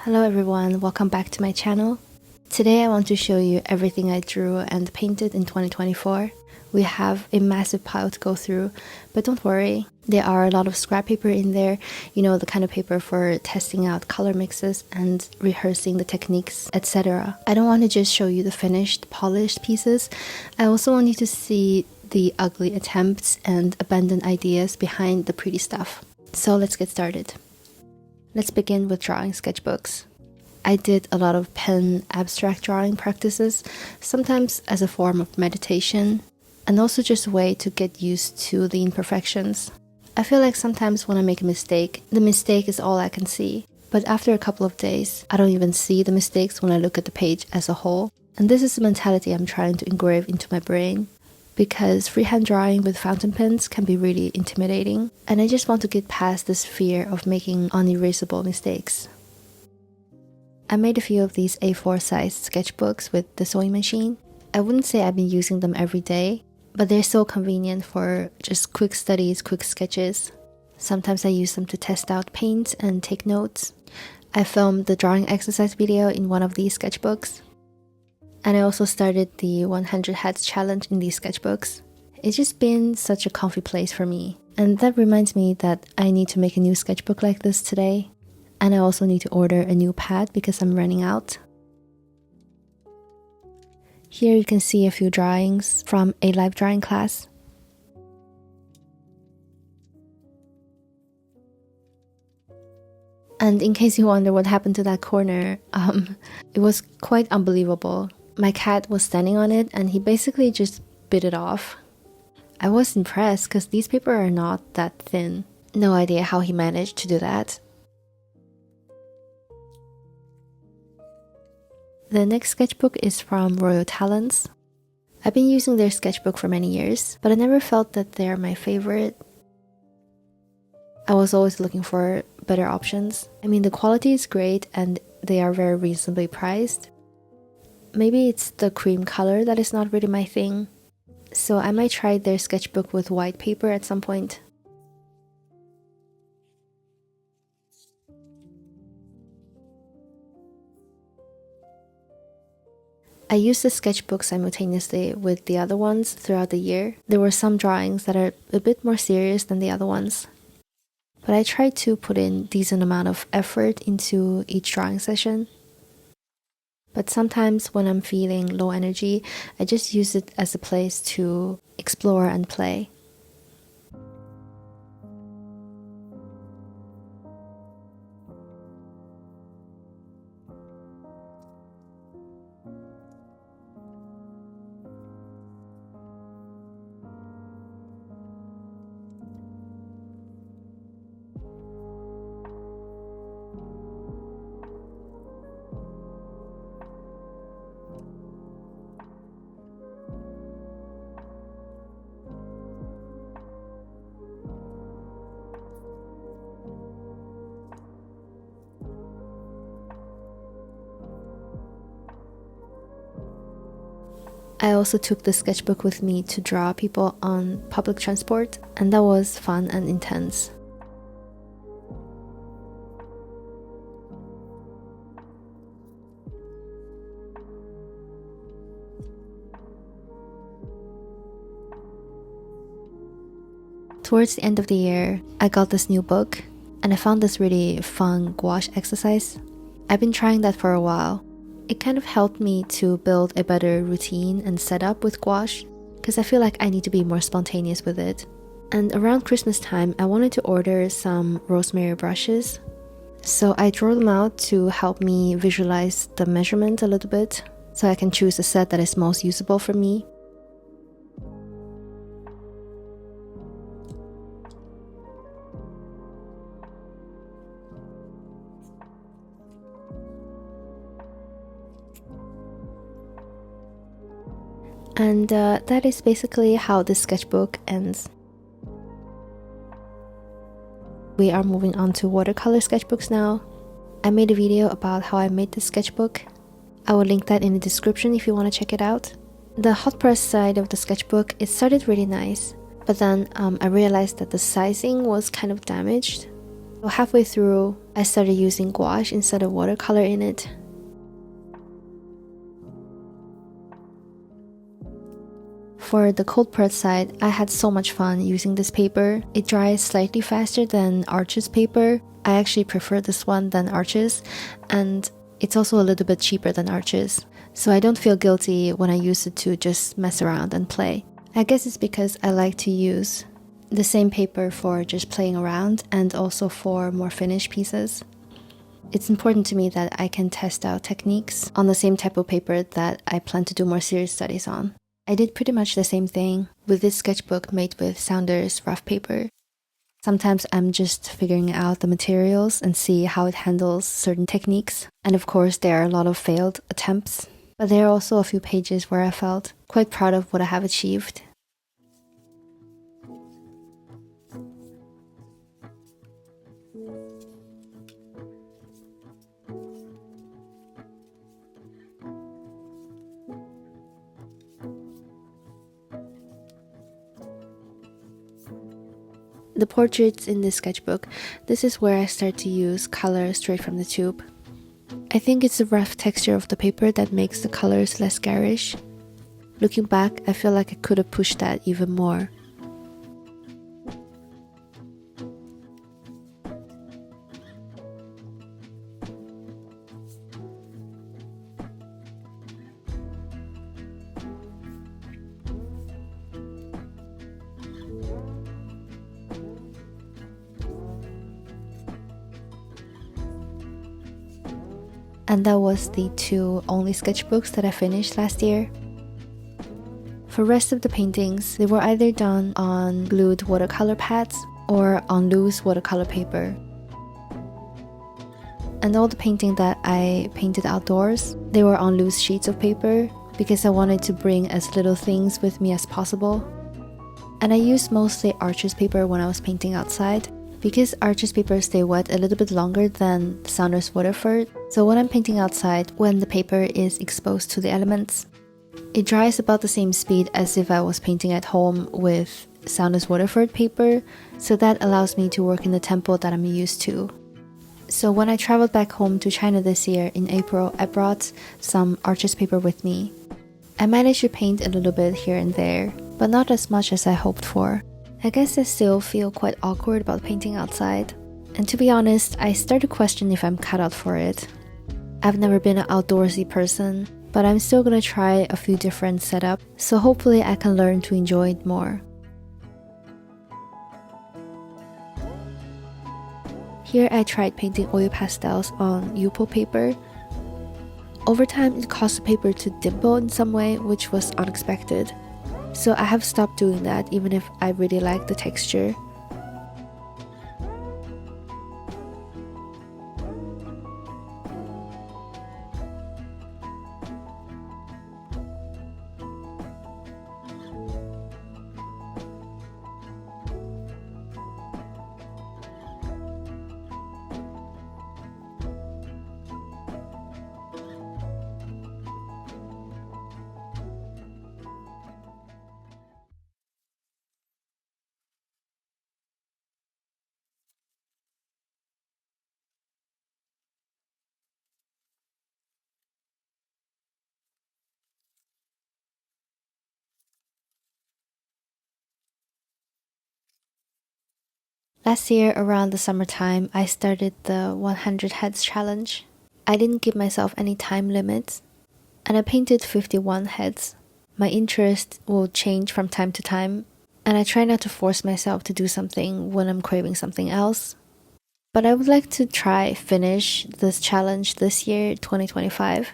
Hello everyone, welcome back to my channel. Today I want to show you everything I drew and painted in 2024. We have a massive pile to go through, but don't worry, there are a lot of scrap paper in there, you know, the kind of paper for testing out color mixes and rehearsing the techniques, etc. I don't want to just show you the finished, polished pieces. I also want you to see the ugly attempts and abandoned ideas behind the pretty stuff. So let's get started. Let's begin with drawing sketchbooks. I did a lot of pen abstract drawing practices, sometimes as a form of meditation, and also just a way to get used to the imperfections. I feel like sometimes when I make a mistake, the mistake is all I can see. But after a couple of days, I don't even see the mistakes when I look at the page as a whole. And this is the mentality I'm trying to engrave into my brain, because freehand drawing with fountain pens can be really intimidating, and I just want to get past this fear of making unerasable mistakes. I made a few of these A4 sized sketchbooks with the sewing machine. I wouldn't say I've been using them every day, but they're so convenient for just quick studies, quick sketches. Sometimes I use them to test out paints and take notes. I filmed the drawing exercise video in one of these sketchbooks. And I also started the 100 hats challenge in these sketchbooks. It's just been such a comfy place for me. And that reminds me that I need to make a new sketchbook like this today. And I also need to order a new pad because I'm running out. Here you can see a few drawings from a live drawing class. And in case you wonder what happened to that corner, it was quite unbelievable. My cat was standing on it and he basically just bit it off. I was impressed because these paper are not that thin. No idea how he managed to do that. The next sketchbook is from Royal Talens. I've been using their sketchbook for many years, but I never felt that they're my favorite. I was always looking for better options. I mean, the quality is great and they are very reasonably priced. Maybe it's the cream color that is not really my thing, so I might try their sketchbook with white paper at some point. I used the sketchbook simultaneously with the other ones throughout the year. There were some drawings that are a bit more serious than the other ones, but I tried to put in a decent amount of effort into each drawing session. But sometimes when I'm feeling low energy, I just use it as a place to explore and play. I also took the sketchbook with me to draw people on public transport, and that was fun and intense. Towards the end of the year, I got this new book, and I found this really fun gouache exercise. I've been trying that for a while. It kind of helped me to build a better routine and setup with gouache, because I feel like I need to be more spontaneous with it. And around Christmas time, I wanted to order some rosemary brushes. So I drew them out to help me visualize the measurement a little bit, so I can choose a set that is most usable for me. And that is basically how this sketchbook ends. We are moving on to watercolor sketchbooks now. I made a video about how I made this sketchbook. I will link that in the description if you want to check it out. The hot press side of the sketchbook, it started really nice, but then I realized that the sizing was kind of damaged. So halfway through, I started using gouache instead of watercolor in it. For the cold press side, I had so much fun using this paper. It dries slightly faster than Arches paper. I actually prefer this one than Arches, and it's also a little bit cheaper than Arches. So I don't feel guilty when I use it to just mess around and play. I guess it's because I like to use the same paper for just playing around and also for more finished pieces. It's important to me that I can test out techniques on the same type of paper that I plan to do more serious studies on. I did pretty much the same thing with this sketchbook made with Saunders rough paper. Sometimes I'm just figuring out the materials and see how it handles certain techniques. And of course, there are a lot of failed attempts. But there are also a few pages where I felt quite proud of what I have achieved. The portraits in this sketchbook, this is where I start to use color straight from the tube. I think it's the rough texture of the paper that makes the colors less garish. Looking back, I feel like I could have pushed that even more. And that was the two only sketchbooks that I finished last year. For rest of the paintings, they were either done on glued watercolor pads or on loose watercolor paper. And all the painting that I painted outdoors, they were on loose sheets of paper because I wanted to bring as little things with me as possible. And I used mostly Arches paper when I was painting outside, because Arches paper stay wet a little bit longer than Saunders Waterford. So when I'm painting outside, when the paper is exposed to the elements, it dries about the same speed as if I was painting at home with Saunders Waterford paper, so that allows me to work in the tempo that I'm used to. So when I traveled back home to China this year in April, I brought some Arches paper with me. I managed to paint a little bit here and there, but not as much as I hoped for. I guess I still feel quite awkward about painting outside. And to be honest, I start to question if I'm cut out for it. I've never been an outdoorsy person, but I'm still gonna try a few different setups, so hopefully I can learn to enjoy it more. Here I tried painting oil pastels on Yupo paper. Over time, it caused the paper to dimple in some way, which was unexpected. So I have stopped doing that even if I really like the texture. Last year, around the summertime, I started the 100 heads challenge. I didn't give myself any time limits, and I painted 51 heads. My interest will change from time to time, and I try not to force myself to do something when I'm craving something else. But I would like to try finish this challenge this year, 2025.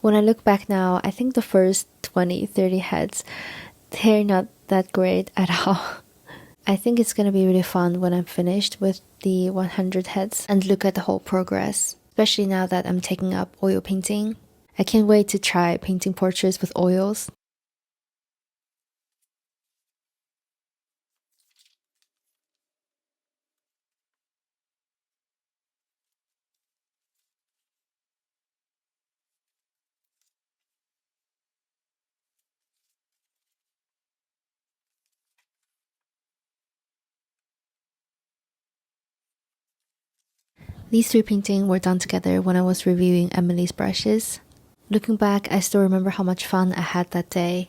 When I look back now, I think the first 20-30 heads, they're not that great at all. I think it's gonna be really fun when I'm finished with the 100 heads and look at the whole progress, especially now that I'm taking up oil painting. I can't wait to try painting portraits with oils. These 3 paintings were done together when I was reviewing Emily's brushes. Looking back, I still remember how much fun I had that day.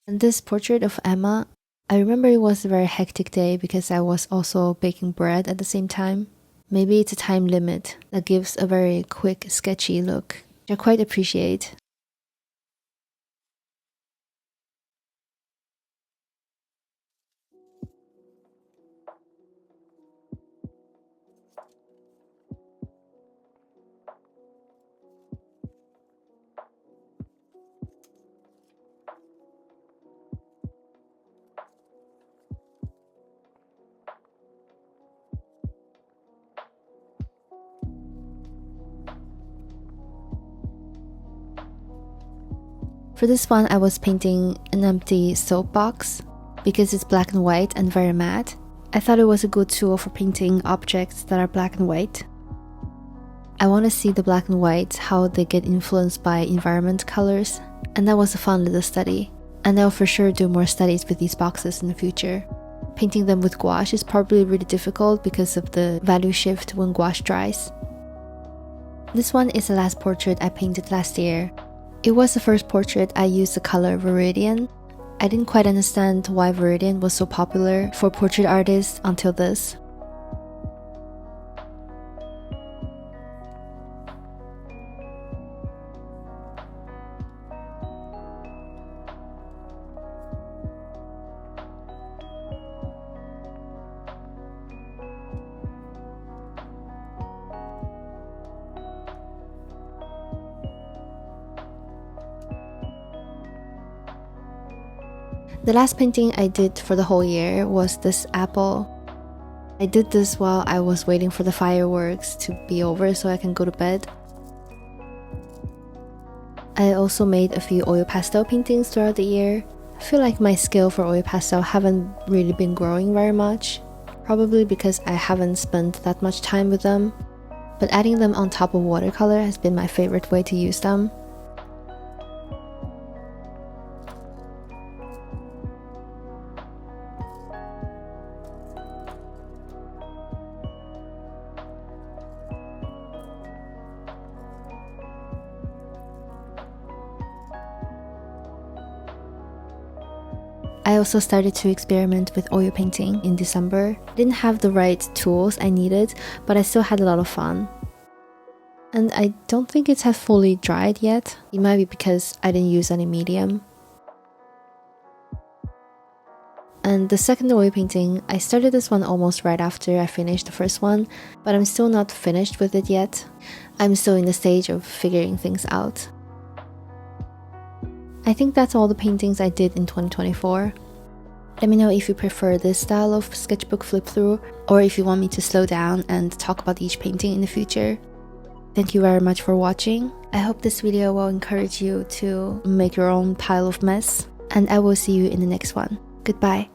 And this portrait of Emma, I remember it was a very hectic day because I was also baking bread at the same time. Maybe it's a time limit that gives a very quick, sketchy look, which I quite appreciate. For this one, I was painting an empty soap box because it's black and white and very matte. I thought it was a good tool for painting objects that are black and white. I want to see the black and white, how they get influenced by environment colors, and that was a fun little study. And I'll for sure do more studies with these boxes in the future. Painting them with gouache is probably really difficult because of the value shift when gouache dries. This one is the last portrait I painted last year. It was the first portrait I used the color Viridian. I didn't quite understand why Viridian was so popular for portrait artists until this. The last painting I did for the whole year was this apple. I did this while I was waiting for the fireworks to be over so I can go to bed. I also made a few oil pastel paintings throughout the year. I feel like my skill for oil pastel haven't really been growing very much, probably because I haven't spent that much time with them, but adding them on top of watercolor has been my favorite way to use them. I also started to experiment with oil painting in December. I didn't have the right tools I needed, but I still had a lot of fun. And I don't think it has fully dried yet. It might be because I didn't use any medium. And the second oil painting, I started this one almost right after I finished the first one, but I'm still not finished with it yet. I'm still in the stage of figuring things out. I think that's all the paintings I did in 2024. Let me know if you prefer this style of sketchbook flip through, or if you want me to slow down and talk about each painting in the future. Thank you very much for watching. I hope this video will encourage you to make your own pile of mess, and I will see you in the next one. Goodbye.